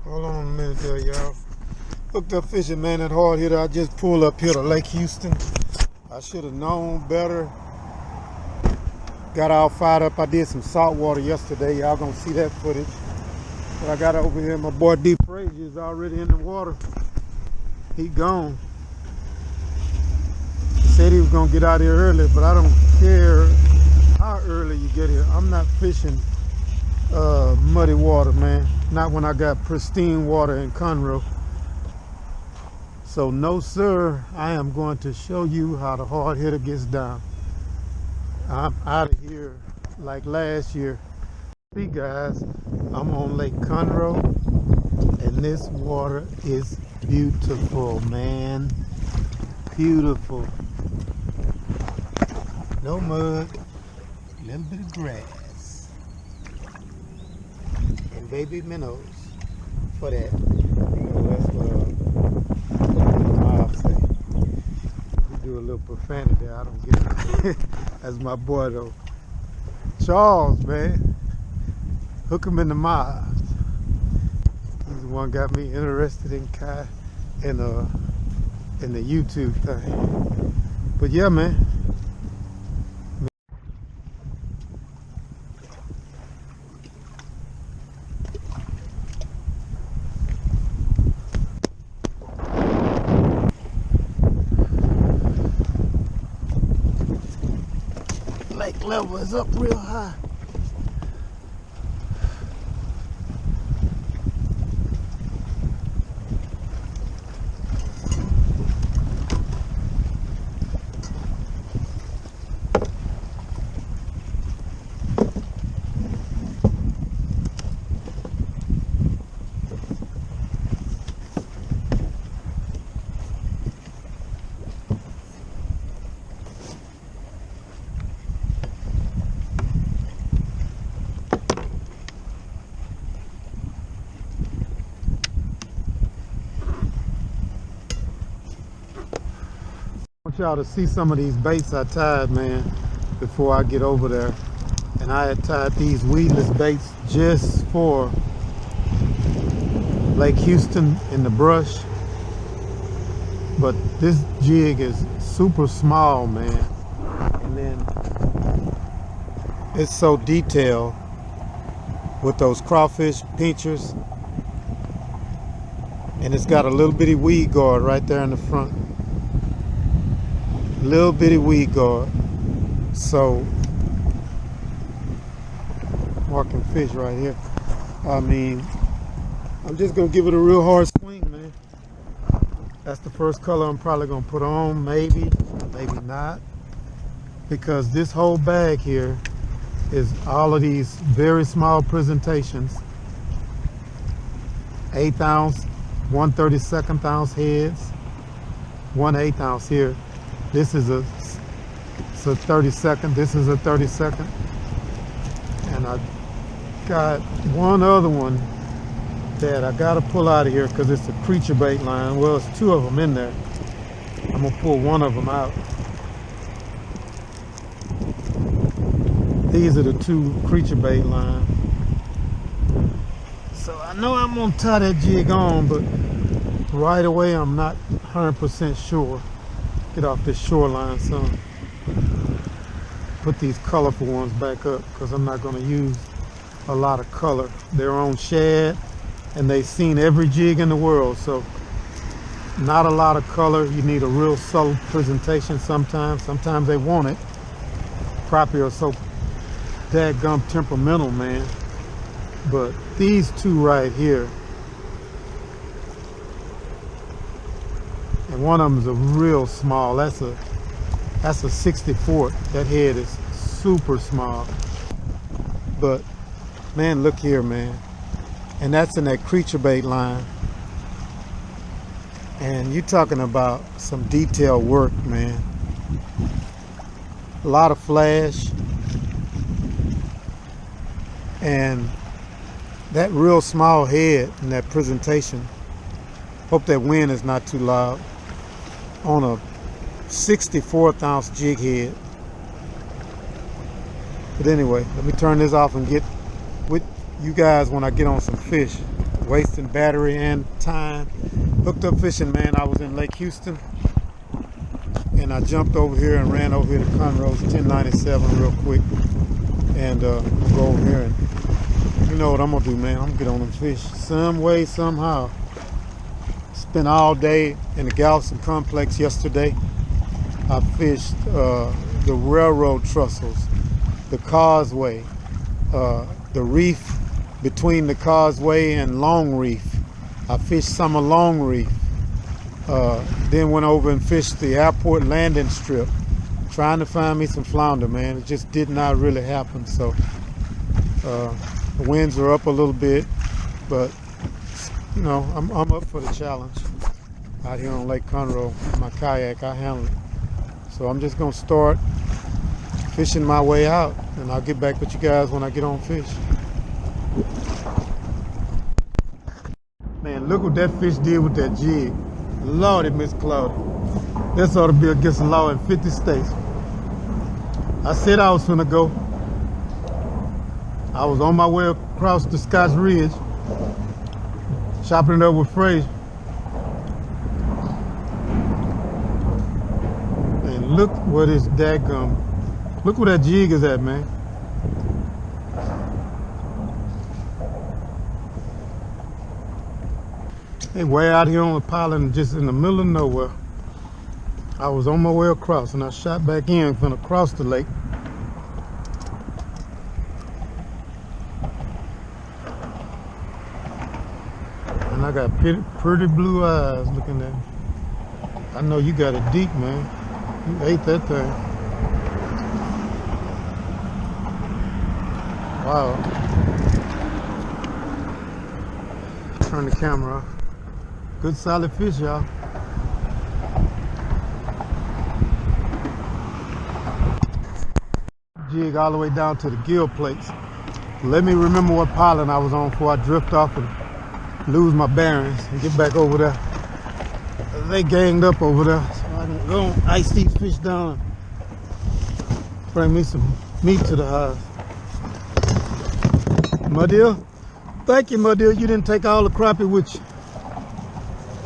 Hold on a minute there, y'all. Hooked up fishing, man, that hard hitter. I just pulled up here to Lake Houston. I should have known better. Got all fired up. I did some salt water yesterday. Y'all gonna see that footage. But I got over here. My boy D. Frazier is already in the water. He gone. He said he was gonna get out here early, but I don't care how early you get here. I'm not fishing muddy water, man. Not when I got pristine water in Conroe. So no sir, I am going to show you how the hard hitter gets down. I'm out of here like last year. See guys, I'm on Lake Conroe and this water is beautiful, man. Beautiful. No mud, a little bit of grass. And baby minnows for that. That's what I'll say. We do a little profanity there, I don't get it. That's my boy though. Charles, man. Hook him in the mouth. He's the one got me interested in the YouTube thing. But yeah, man. Lake level is up real high. I want y'all to see some of these baits I tied, man, before I get over there. And I had tied these weedless baits just for Lake Houston in the brush. But this jig is super small, man. And then it's so detailed with those crawfish pinchers. And it's got a little bitty weed guard right there in the front. Little bitty weed guard. So marking fish right here. I mean, I'm just gonna give it a real hard swing, man. That's the first color I'm probably gonna put on, maybe not, because this whole bag here is all of these very small presentations, 1/8 ounce, 1/32 ounce heads, 1/8 ounce here. This is a 32nd. This is a 32nd. And I got one other one that I got to pull out of here because it's a creature bait line. Well, it's two of them in there. I'm going to pull one of them out. These are the two creature bait lines. So I know I'm going to tie that jig on, but right away I'm not 100% sure. Get off this shoreline some. Put these colorful ones back up because I'm not going to use a lot of color. They're on shad and they've seen every jig in the world, so not a lot of color. You need a real subtle presentation sometimes. Sometimes they want it. Crappie are so dadgum temperamental, man. But these two right here, and one of them is a real small. That's a 64th. That head is super small. But man, look here, man. And that's in that creature bait line. And you're talking about some detailed work, man. A lot of flash. And that real small head and that presentation. Hope that wind is not too loud. On a 64th ounce jig head. But anyway, let me turn this off and get with you guys when I get on some fish. wasting battery and time. Hooked up fishing, man. I was in Lake Houston, and I jumped over here and ran over here to Conroe's 1097 real quick, and go over here, and you know what I'm gonna do, man. I'm gonna get on them fish some way, somehow. Spent all day in the Galveston complex yesterday. I fished the railroad trestles, the causeway, the reef between the causeway and Long Reef. I fished Summer Long Reef. Then went over and fished the airport landing strip, trying to find me some flounder, man. It just did not really happen. So the winds are up a little bit, but you know, I'm up for the challenge. Out here on Lake Conroe, my kayak, I handle it. So I'm just gonna start fishing my way out, and I'll get back with you guys when I get on fish. Man, look what that fish did with that jig. Lordy, Miss Claudia. This ought to be against the law in 50 states. I said I was finna go. I was on my way across the Scotch Ridge, chopping it up with Fraser. And look what is dadgum. Look where that jig is at, man. Hey, way out here on the pilot, just in the middle of nowhere. I was on my way across, and I shot back in from across the lake. And I got pretty blue eyes looking at me. I know you got it deep, man. You ate that thing. Wow. Turn the camera off. Good solid fish, y'all. Jig all the way down to the gill plates. Let me remember what pilot I was on before I drift off and lose my bearings and get back over there. They ganged up over there, so I can go and ice these fish down. Bring me some meat to the house. My dear, thank you, my dear. You didn't take all the crappie with you.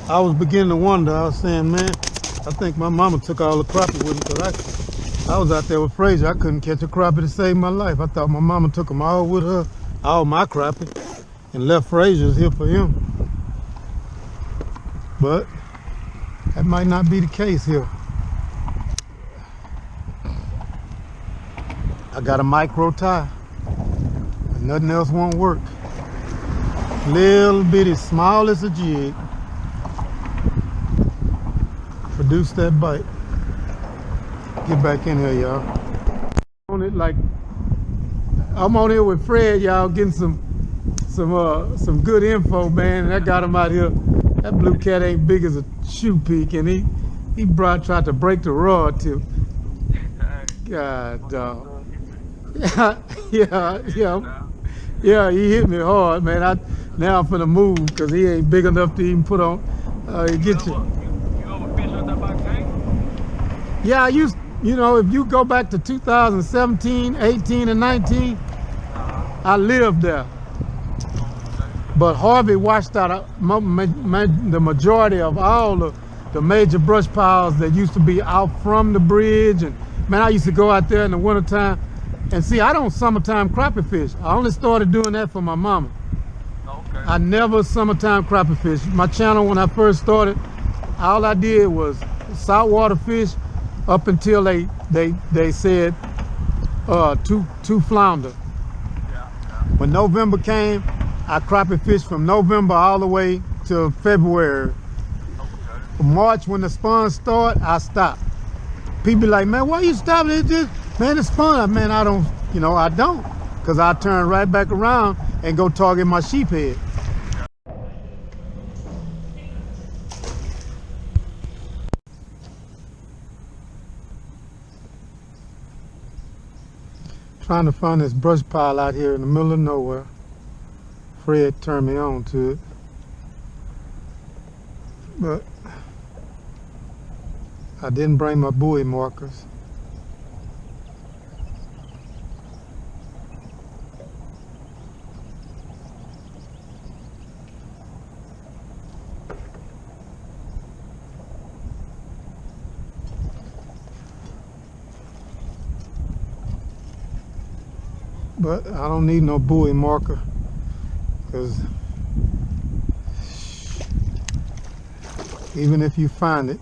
I was beginning to wonder. I was saying, man, I think my mama took all the crappie with me, because I was out there with Fraser. I couldn't catch a crappie to save my life. I thought my mama took them all with her, all my crappie, and left Fraser's here for him. But that might not be the case here. I got a micro tie, and nothing else won't work. Little bitty, small as a jig. Produce that bite. Get back in here, y'all. On it like I'm on here with Fred, y'all, getting some good info, man. And I got him out here. That blue cat ain't big as a shoe peak, and he tried to break the rod tip. God, dog. Yeah, he hit me hard, man. Now I'm finna move, because he ain't big enough to even put on. Get you. Yeah, I used, you know, if you go back to 2017, 18, and 19, I lived there. But Harvey washed out the majority of all the major brush piles that used to be out from the bridge. And man, I used to go out there in the wintertime. And see, I don't summertime crappie fish. I only started doing that for my mama. Okay. I never summertime crappie fish. My channel, when I first started, all I did was saltwater fish up until they said two flounder. Yeah. When November came, I crappie fished from November all the way to February. Okay. March, when the spawn start, I stopped. People like, man, why you stopping? It just, man, it's fun. Man, I don't, I don't. Because I turn right back around and go target my sheephead. Trying to find this brush pile out here in the middle of nowhere. Fred turned me on to it. But I didn't bring my buoy markers. But I don't need no buoy marker, because even if you find it,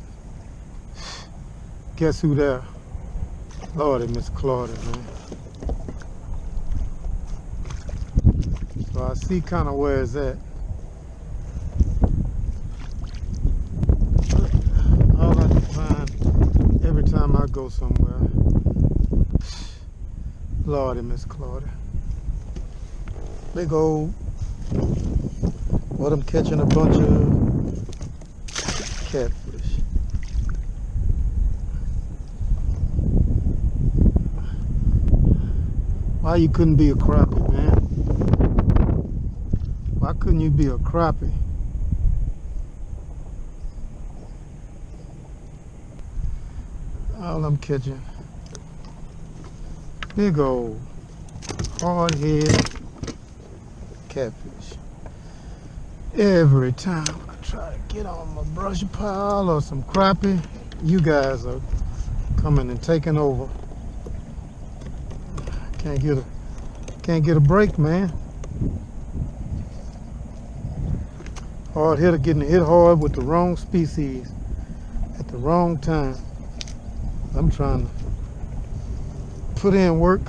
guess who there? Lordy, Miss Claudia, man. So I see kind of where it's at. All I can find every time I go somewhere. Lordy, Miss Claudia. Big old, what, I'm catching a bunch of catfish. Why you couldn't be a crappie, man? Why couldn't you be a crappie? All I'm catching, big old hard head catfish. Every time I try to get on my brush pile or some crappie, you guys are coming and taking over. Can't get a break, man. Hard hitter getting hit hard with the wrong species at the wrong time. I'm trying to put in work.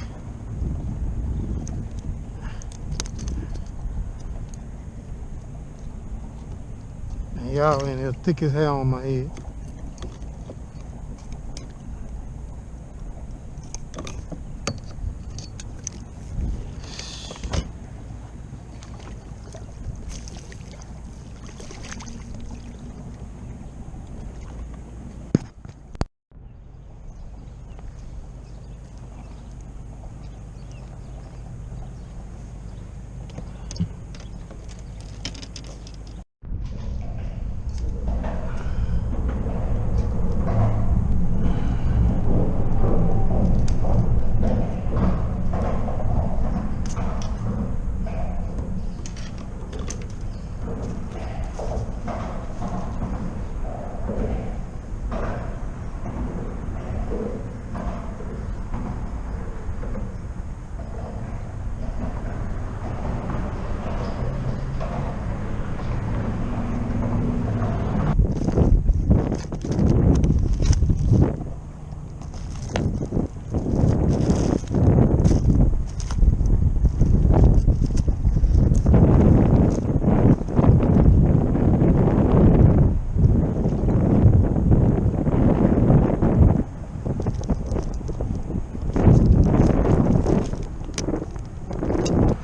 And y'all in here thick as hell on my head.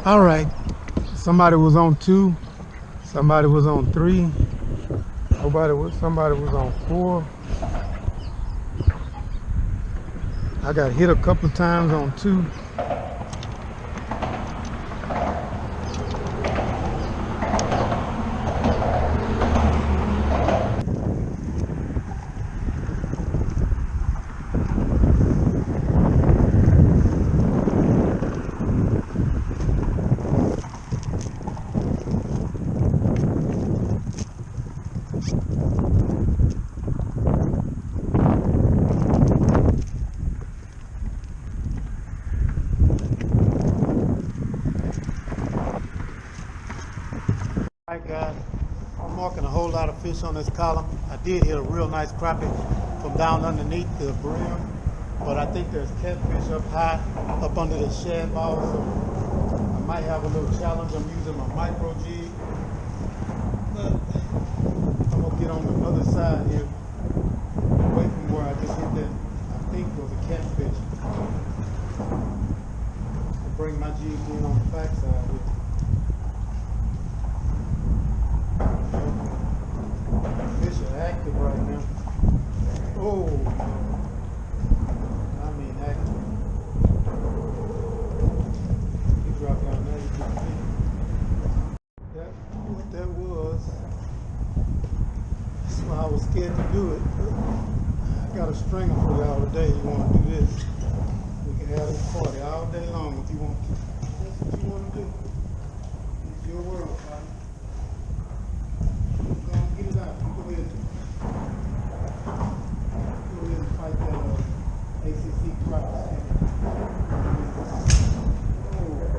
All right, somebody was on 2, somebody was on 3, somebody was on 4. I got hit a couple of times on 2. Alright guys, I'm marking a whole lot of fish on this column. I did hit a real nice crappie from down underneath the brim, but I think there's catfish up high, up under the shad ball, so I might have a little challenge. I'm using my micro jig, but I'm gonna get on the other side here, away from where I just hit that, I think was a catfish. I'll bring my jig in on the back side here. Fish are active right now. Oh, I mean active. You drop down there, you can see. That's what that was. That's why I was scared to do it. I got a stringer for y'all today. You want to do this? We can have this party all day long if you want to. That's what you want to do. It's your world, buddy. Get it out. Go ahead. Go ahead and fight that ACC crowd. Oh.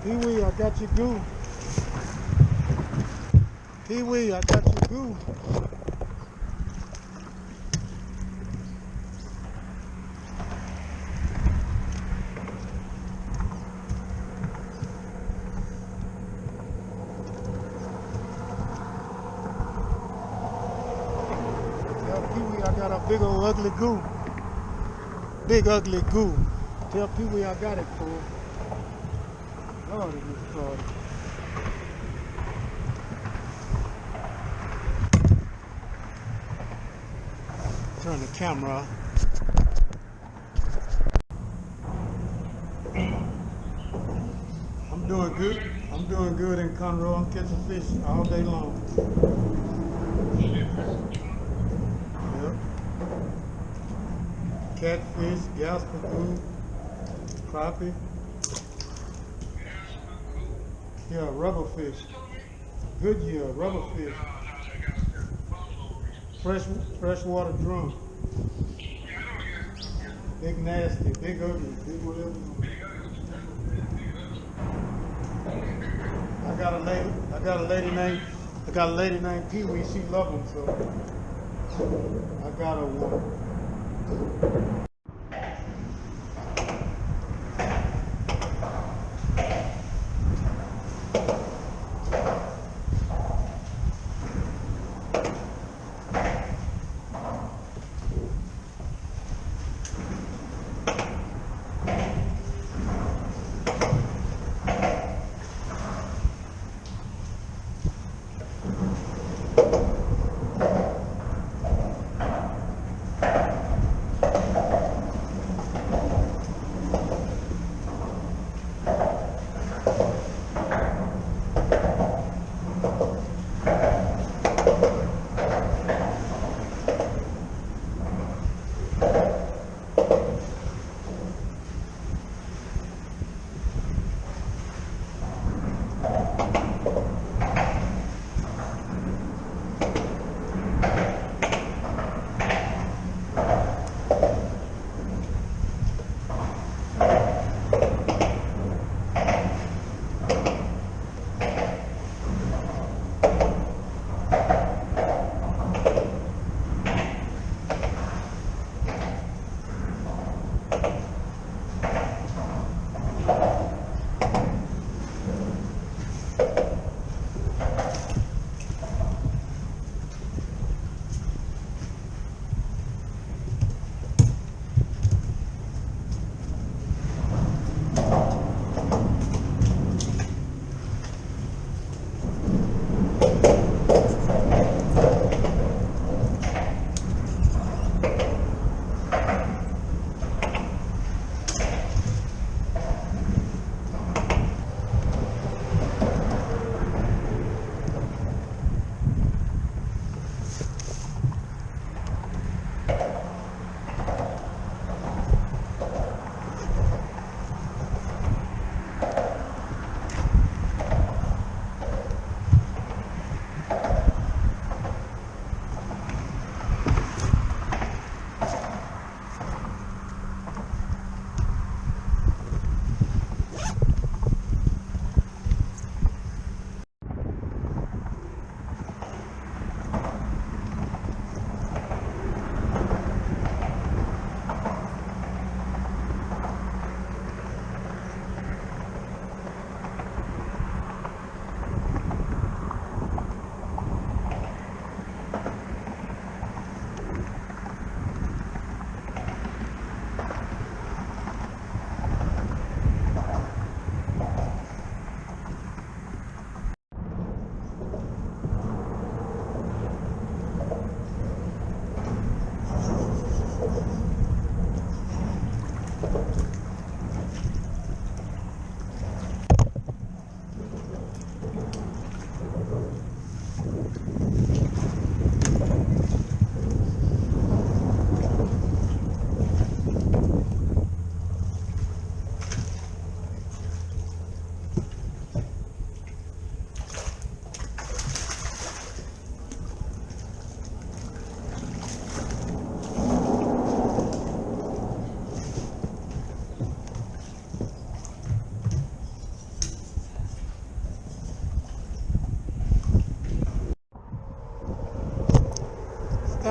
Pee-wee, I got your goo. Pee-wee, I got your goo. Tell Pee-wee I got a big old ugly goo. Big ugly goo. Tell Pee-wee I got it for him. Lord, it is Florida. Turn the camera off. I'm doing good. I'm doing good in Conroe. I'm catching fish all day long. Yep. Catfish, gasper, crappie. Yeah, rubber fish. Good year, rubber fish. Freshwater drum. Big nasty, big ugly, big whatever. I got a lady named Pee-wee. She love them, so I got her one.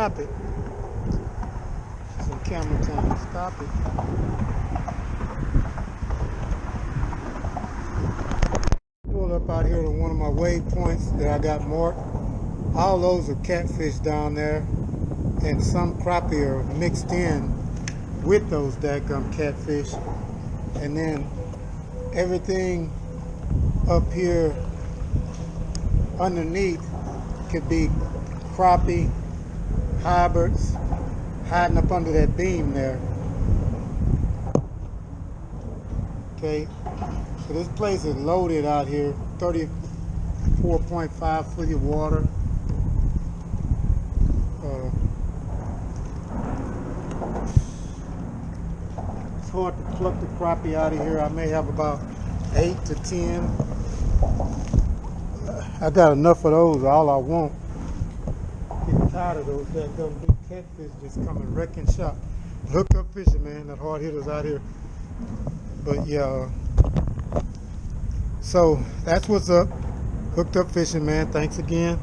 stop it. Some camera time. Stop it. Pull up out here to one of my waypoints that I got marked. All those are catfish down there, and some crappie are mixed in with those dadgum catfish. And then everything up here underneath could be crappie, hybrids, hiding up under that beam there. Okay, so this place is loaded out here, 34.5 foot of water. It's hard to pluck the crappie out of here. I may have about 8 to 10. I got enough of those, all I want. Getting tired of those big catfish just coming wrecking shop. Hooked up fishing, man, that hard hitters out here. But yeah, so that's what's up. Hooked up fishing, man. Thanks again.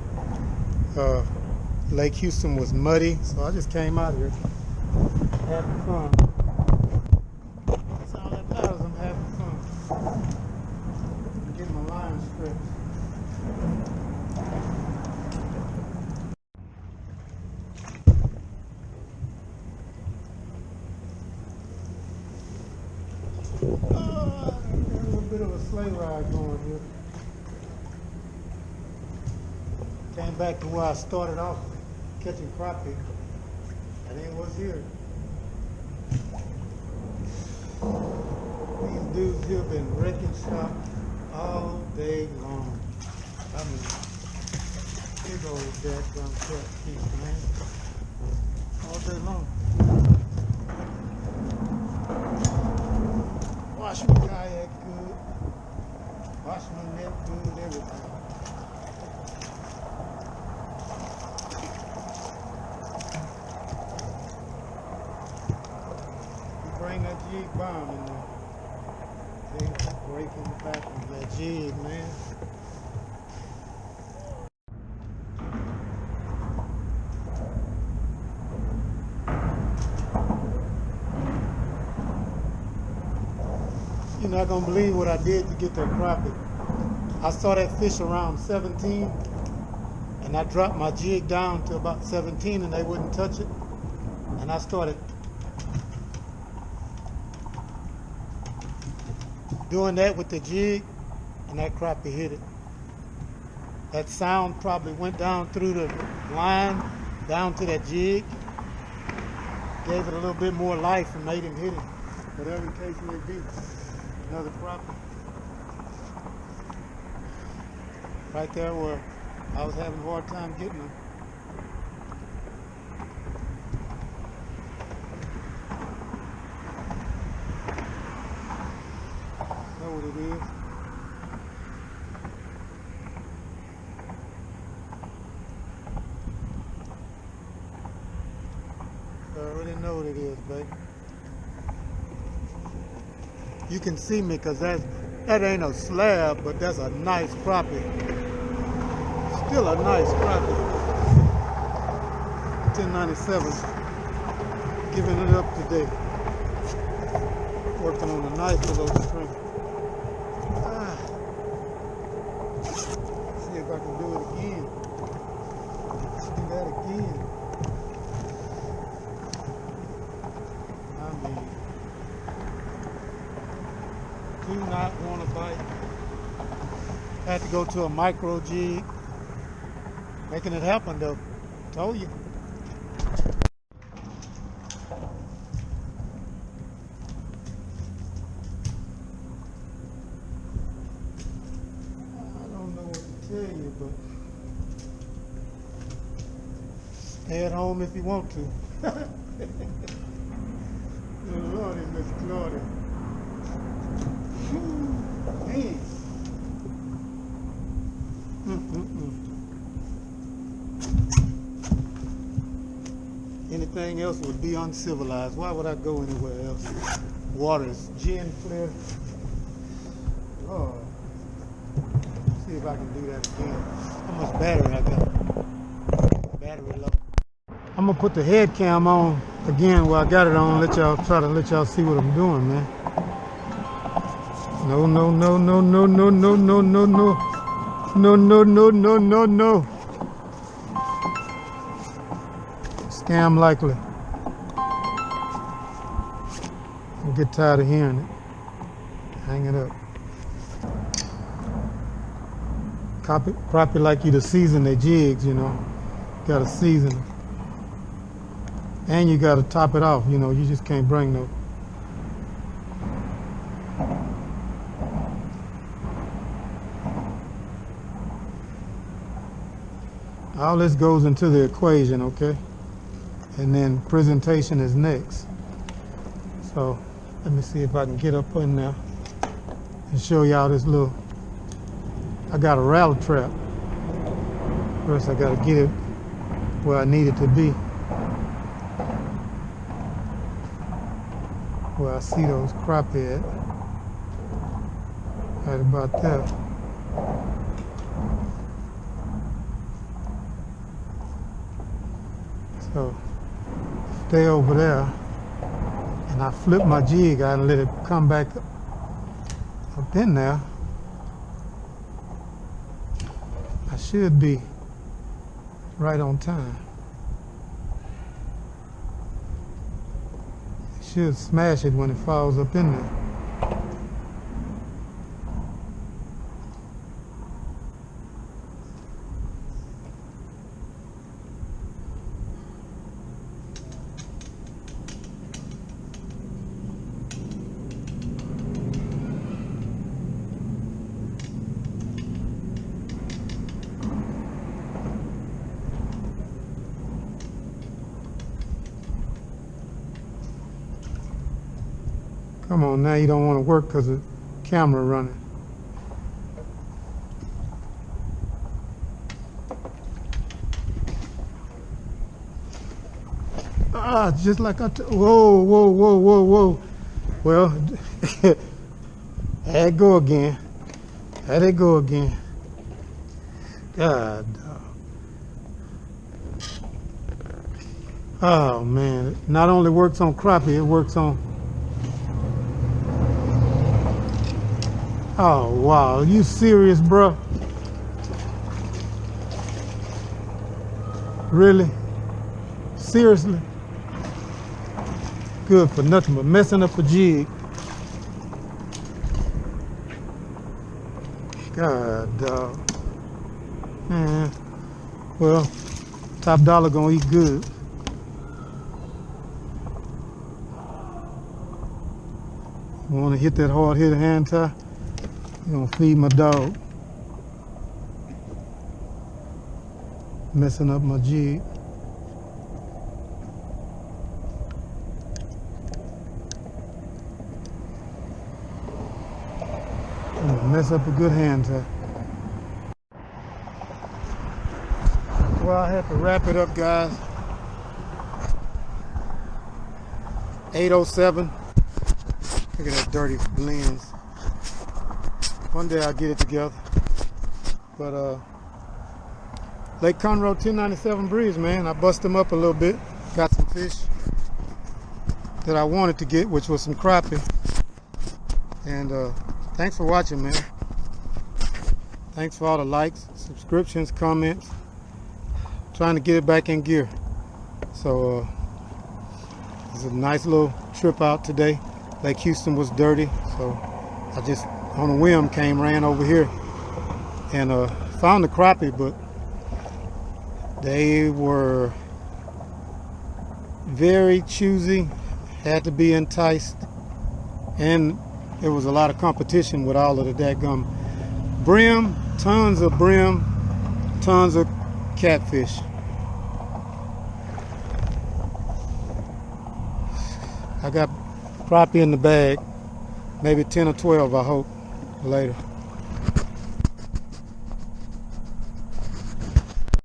Lake Houston was muddy, so I just came out here having fun. That's all that matters. I'm having fun. I'm getting my line stretched. There's a little bit of a sleigh ride going here. Came back to where I started off catching crappie. That ain't what's here. These dudes here have been wrecking shop all day long. I mean, big old dadgum catfish, man. All day long. Wash my kayak good. Wash my net good, everything. Bring that jig bomb in there. See, breaking the back of that jig, man. You're not gonna believe what I did to get that crappie. I saw that fish around 17, and I dropped my jig down to about 17, and they wouldn't touch it. And I started doing that with the jig, and that crappie hit it. That sound probably went down through the line, down to that jig, gave it a little bit more life and made him hit it. Whatever the case may be, another crappie. Right there where I was having a hard time getting them. What it is. I already know what it is, babe. You can see me because that ain't a slab, but that's a nice crappie. Still a nice crappie. 1097. Giving it up today. Working on a nice little string. See if I can do it again. Let's do that again. I mean, do not want to bite. Had to go to a micro jig. Making it happen though. Told you. Tell you, but stay at home if you want to. Lordy, Miss Claudia. Man. Anything else would be uncivilized. Why would I go anywhere else? Water is gin clear. Oh. See if I can do that again. How much battery I got? Battery low. I'm gonna put the head cam on again while I got it on. Let y'all see what I'm doing, man. No, no, no, no, no, no, no, no, no, no. No, no, no, no, no, no. Scam likely. I'll get tired of hearing it. Hang it up. Crappie like you to season their jigs, you know. Gotta season them. And you gotta top it off, you know. You just can't bring no. All this goes into the equation, okay? And then presentation is next. So let me see if I can get up in there and show y'all this little. I got a rattle trap. First I gotta get it where I need it to be. Where I see those crappie at. Right about there. So stay over there, and I flip my jig out and let it come back up in there. I should be right on time. It should smash it when it falls up in there. Come on, now you don't want to work because the camera running. Ah, just like whoa, whoa, whoa, whoa, whoa. Well, there it go again. There it go again. God. Oh, man. It not only works on crappie, it works on... Oh, wow. Are you serious, bro? Really? Seriously? Good for nothing but messing up a jig. God, dog. Man. Well, top dollar gonna eat good. Want to hit that hard hitter hand tie? I'm gonna feed my dog. Messing up my jig. I'm gonna mess up a good hand tie. Well, I have to wrap it up, guys. 8:07. Look at that dirty lens. One day I'll get it together. But Lake Conroe 1097 breeze, man. I bust them up a little bit. Got some fish that I wanted to get, which was some crappie. And thanks for watching, man. Thanks for all the likes, subscriptions, comments. Trying to get it back in gear. So it's a nice little trip out today. Lake Houston was dirty, so I just on a whim ran over here and found the crappie, but they were very choosy, had to be enticed, and there was a lot of competition with all of the dadgum brim, tons of catfish. I got crappie in the bag, maybe 10 or 12, I hope. Later.